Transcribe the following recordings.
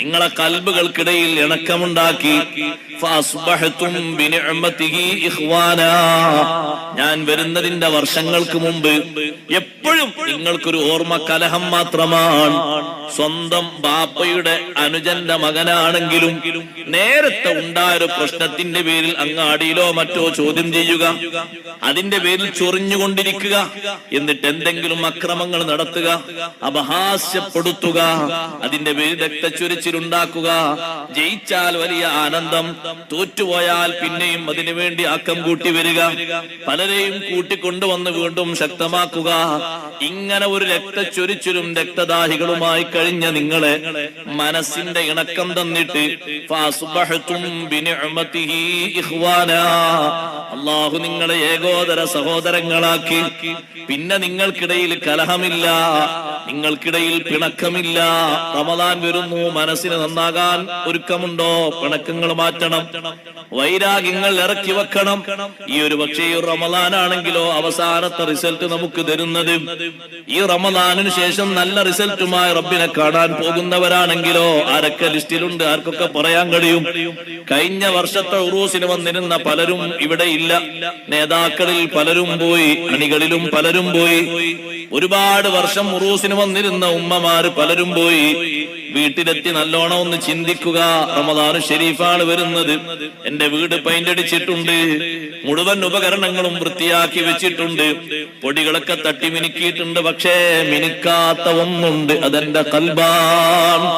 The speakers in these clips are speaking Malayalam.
നിങ്ങളെ കൽബുകൾക്കിടയിൽ ഇണക്കമുണ്ടാക്കി ഫഅസ്ബഹതും ബിനിഅമതിഹി ഇഖ്വാനാ. ഞാൻ വരുന്നതിന്റെ വർഷങ്ങൾക്ക് മുമ്പ് എപ്പോഴും നിങ്ങൾക്കൊരു ഓർമ്മ കലഹം മാത്രമാണ്. സ്വന്തം ബാപ്പയുടെ അനുജന്റെ മകനാണെങ്കിലും നേരത്തെ ഉണ്ടായൊരു പ്രശ്നത്തിന്റെ പേരിൽ അങ്ങാടിയിലോ മറ്റോ ചോദ്യം ചെയ്യുക, അതിന്റെ പേരിൽ ചൊറിഞ്ഞുകൊണ്ടിരിക്കുക, എന്നിട്ട് എന്തെങ്കിലും അക്രമങ്ങൾ നടത്തുക, അപഹാസ്യപ്പെടുത്തുക, അതിന്റെ പേരിൽ രക്തച്ചൊരിച്ചിലുണ്ടാക്കുക, ജയിച്ചാൽ വലിയ ആനന്ദം, തോറ്റുപോയാൽ പിന്നെയും അതിനു വേണ്ടി ആക്കം കൂട്ടി വരിക, പലരെയും കൂട്ടിക്കൊണ്ടുവന്ന് വീണ്ടും ശക്തമാക്കുക. ഇങ്ങനെ ഒരു രക്തച്ചൊരിച്ചിലും രക്തദാഹികളുമായി കഴിഞ്ഞ നിങ്ങളെ മനസ്സിന്റെ ഇണക്കം തന്നിട്ട് ഫഅസ്ബഹതും ബിനിഅമതിഹി ഇഖ്വാനാ, അല്ലാഹു നിങ്ങളെ ഏകോദര സഹോദരങ്ങളാക്കി. പിന്നെ നിങ്ങൾക്കിടയിൽ കലഹമില്ല, നിങ്ങൾക്കിടയിൽ പിണക്കമില്ല. റമദാൻ വരുന്നു, മനസ്സിന് നന്നാകാൻ ഒരുക്കമുണ്ടോ? പിണക്കങ്ങൾ മാറ്റണം, വൈരാഗ്യങ്ങൾ ഇറക്കി വെക്കണം. ഈ ഒരു പക്ഷേ ഈ റമദാനാണെങ്കിലോ അവസാനത്തെ റിസൾട്ട് നമുക്ക് തരുന്നത്, ഈ റമദാനിന് ശേഷം നല്ല റിസൾട്ടുമായി റബ്ബിനെ കാണാൻ പോകുന്നവരാണെങ്കിലോ ആരൊക്കെ ലിസ്റ്റിലുണ്ട്, ആർക്കൊക്കെ പറയാൻ കഴിയും? കഴിഞ്ഞ വർഷത്തെ ഉറൂസിന് വന്നിരുന്ന പലരും ഇവിടെ ഇല്ല, നേതാക്കളിൽ പലരും പോയി, അണികളിലും പലരും പോയി. ഒരുപാട് വർഷം ഉറൂസിന് വന്നിരുന്ന ഉമ്മമാര് പലരും പോയി. വീട്ടിലെത്തി നല്ലോണം ഒന്ന് ചിന്തിക്കുക. റമദാനു ഷരീഫാണ് വരുന്നത്, എന്റെ വീട് പെയിന്റ് അടിച്ചിട്ടുണ്ട്, മുഴുവൻ ഉപകരണങ്ങളും വൃത്തിയാക്കി വെച്ചിട്ടുണ്ട്, പൊടികളൊക്കെ തട്ടി മിനുക്കിയിട്ടുണ്ട്. പക്ഷേ മിനുക്കാത്ത ഒന്നുണ്ട്, അതെന്റെ കൽബാണ്.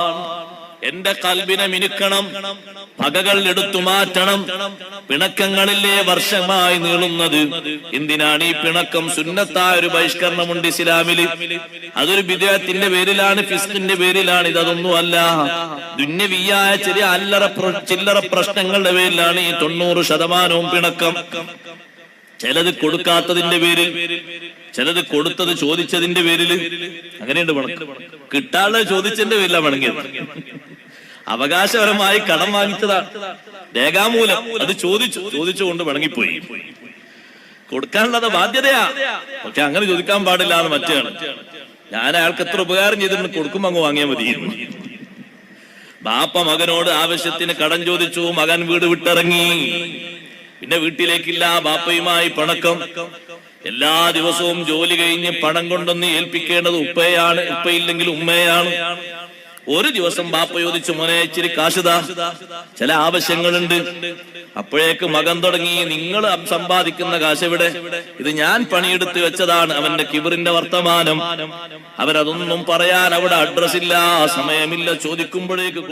എന്റെ കൽബിനെ മിനുക്കണം, പകകൾ എടുത്തു മാറ്റണം. പിണക്കങ്ങളിലെ വർഷമായി നീളുന്നത് എന്തിനാണ്? ഈ പിണക്കം സുന്നത്തായ ഒരു ബഹിഷ്കരണമുണ്ട് ഇസ്ലാമില്. അതൊരു ബിദ്അത്തിന്റെ പേരിലാണ്, ഫിസ്ഖിന്റെ പേരിലാണ്. ഇതൊന്നും അല്ല, ദുന്യവിയായ ചെറിയ ചില്ലറ പ്രശ്നങ്ങളുടെ പേരിലാണ് ഈ 90% പിണക്കം. ചിലത് കൊടുക്കാത്തതിന്റെ പേരിൽ, ചിലത് കൊടുത്തത് ചോദിച്ചതിന്റെ പേരിൽ. അങ്ങനെയുണ്ട് പിണക്കം. കിട്ടാതെ ചോദിച്ചതിന്റെ പേരിലാണ് പിണങ്ങിയത്. അവകാശപരമായി കടം വാങ്ങിച്ചതാണ്, രേഖാമൂലം അത് ചോദിച്ചുകൊണ്ട് പിണങ്ങിപ്പോയി. കൊടുക്കാനുള്ളത് ബാധ്യതയാ, പക്ഷെ അങ്ങനെ ചോദിക്കാൻ പാടില്ല എന്ന് മറ്റാണ്. ഞാൻ അയാൾക്ക് എത്ര ഉപകാരം ചെയ്തിട്ടുണ്ട്, കൊടുക്കുമ്പോ അങ്ങ് വാങ്ങിയാൽ മതി. ബാപ്പ മകനോട് ആവശ്യത്തിന് കടം ചോദിച്ചു, മകൻ വീട് വിട്ടിറങ്ങി, പിന്നെ വീട്ടിലേക്കില്ല, ബാപ്പയുമായി പിണക്കം. എല്ലാ ദിവസവും ജോലി കഴിഞ്ഞ് പണം കൊണ്ടൊന്ന് ഏൽപ്പിക്കേണ്ടത് ഉപ്പയാണ്, ഉപ്പയില്ലെങ്കിൽ ഉമ്മയാണ്. ഒരു ദിവസം ബാപ്പ ചോദിച്ചു, മോനെ ഇച്ചിരി കാശുതാ, ചില ആവശ്യങ്ങളുണ്ട്. അപ്പോഴേക്ക് മകൻ തുടങ്ങി, നിങ്ങൾ സമ്പാദിക്കുന്ന കാശ് എവിടെ? ഇത് ഞാൻ പണിയെടുത്ത് വെച്ചതാണ്. അവന്റെ കിബറിന്റെ വർത്തമാനം. അവരതൊന്നും പറയാൻ അവിടെ അഡ്രസ് ഇല്ല, സമയമില്ല. ചോദിക്കുമ്പോഴേക്ക്